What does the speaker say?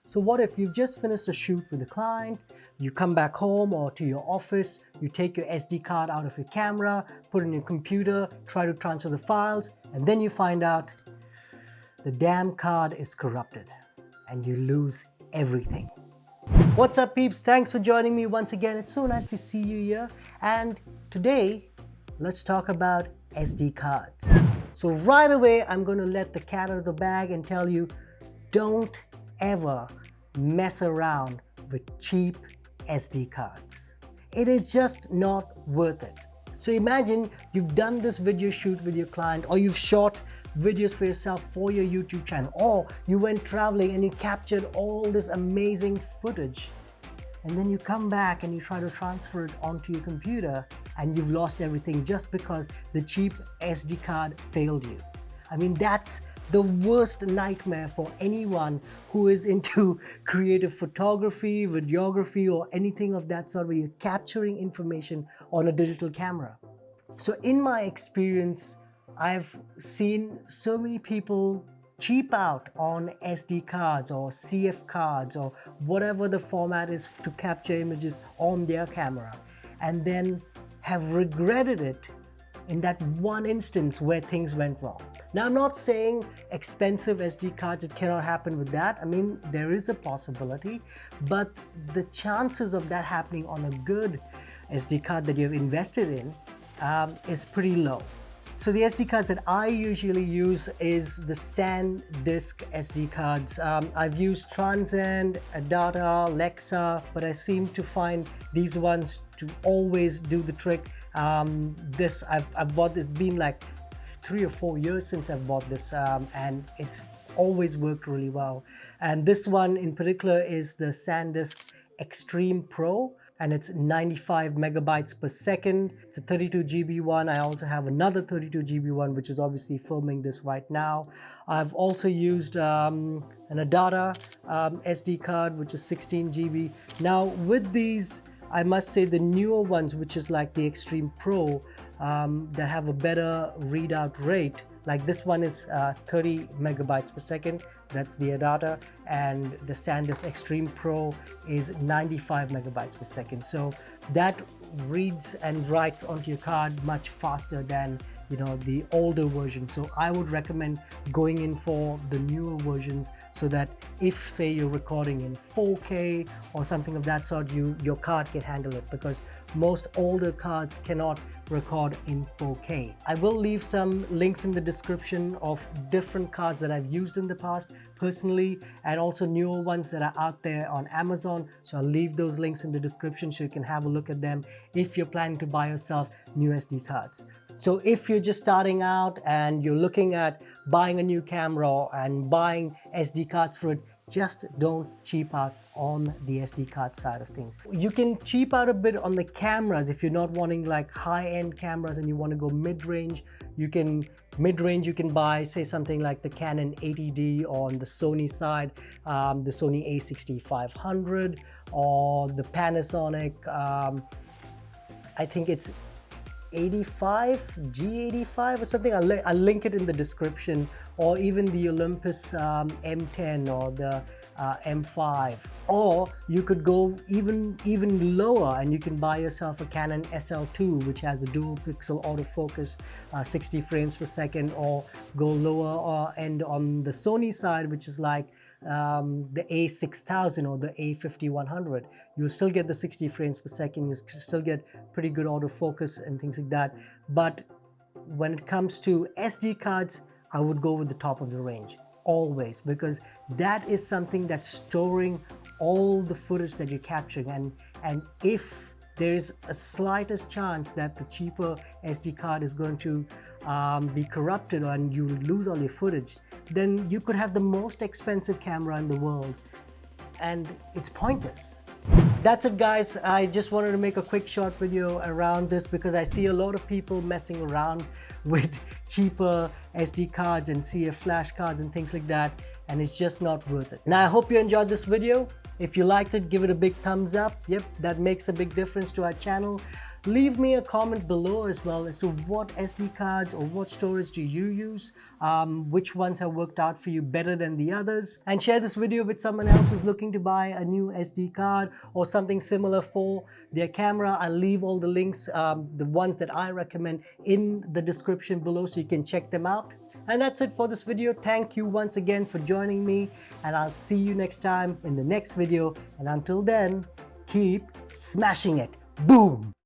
So what if you've just finished a shoot with a client, you come back home or to your office, you take your SD card out of your camera, put it in your computer, try to transfer the files, and then you find out the damn card is corrupted and you lose everything. What's up, peeps? Thanks for joining me once again. It's so nice to see you here. And today, let's talk about SD cards. So right away, I'm going to let the cat out of the bag and tell you, don't ever mess around with cheap SD cards. It is just not worth it. So imagine you've done this video shoot with your client, or you've shot videos for yourself for your YouTube channel, or you went traveling and you captured all this amazing footage, and then you come back and you try to transfer it onto your computer and you've lost everything just because the cheap SD card failed you. I mean, that's the worst nightmare for anyone who is into creative photography, videography, or anything of that sort where you're capturing information on a digital camera. So in my experience, I've seen so many people cheap out on SD cards or CF cards or whatever the format is to capture images on their camera, and then have regretted it in that one instance where things went wrong. Now, I'm not saying expensive SD cards, it cannot happen with that. I mean, there is a possibility, but the chances of that happening on a good SD card that you've invested in is pretty low. So the SD cards that I usually use is the SanDisk SD cards. I've used Transcend, Adata, Lexa, but I seem to find these ones to always do the trick. I've bought this, it's been like 3 or 4 years since I've bought this, and it's always worked really well. And this one in particular is the SanDisk Extreme Pro, and it's 95 megabytes per second. It's a 32 GB one. I also have another 32 GB one, which is obviously filming this right now. I've also used an Adata SD card, which is 16 GB. Now with these, I must say the newer ones, which is like the Extreme Pro, that have a better readout rate. Like this one is 30 megabytes per second, that's the Adata, and the SanDisk Extreme Pro is 95 megabytes per second. So that reads and writes onto your card much faster than the older version. So I would recommend going in for the newer versions, so that if say you're recording in 4K or something of that sort, your card can handle it, because most older cards cannot record in 4K. I will leave some links in the description of different cards that I've used in the past personally, and also newer ones that are out there on Amazon. So I'll leave those links in the description so you can have a look at them if you're planning to buy yourself new SD cards. So if you're just starting out and you're looking at buying a new camera and buying SD cards for it, just don't cheap out on the SD card side of things. You can cheap out a bit on the cameras if you're not wanting like high-end cameras and you want to go mid-range. You can buy, say, something like the Canon 80D, or on the Sony side, the Sony a6500, or the Panasonic, I think it's G85 or something. I'll link it in the description, or even the Olympus M10 or the M5. Or you could go even lower and you can buy yourself a Canon SL2, which has the dual pixel autofocus, 60 frames per second, or go lower end on the Sony side, which is like the A6000 or the A5100. You'll still get the 60 frames per second, you still get pretty good autofocus and things like that. But when it comes to SD cards, I would go with the top of the range always, because that is something that's storing all the footage that you're capturing, and if there is a slightest chance that the cheaper SD card is going to be corrupted and you lose all your footage, then you could have the most expensive camera in the world and it's pointless. That's it, guys. I just wanted to make a quick short video around this because I see a lot of people messing around with cheaper SD cards and CF flash cards and things like that, and it's just not worth it. Now, I hope you enjoyed this video. If you liked it, give it a big thumbs up. Yep, that makes a big difference to our channel. Leave me a comment below as well as to what SD cards or what storage do you use, which ones have worked out for you better than the others, and share this video with someone else who's looking to buy a new SD card or something similar for their camera. I'll leave all the links, the ones that I recommend, in the description below so you can check them out. And that's it for this video. Thank you once again for joining me, and I'll see you next time in the next video. And until then, keep smashing it. Boom!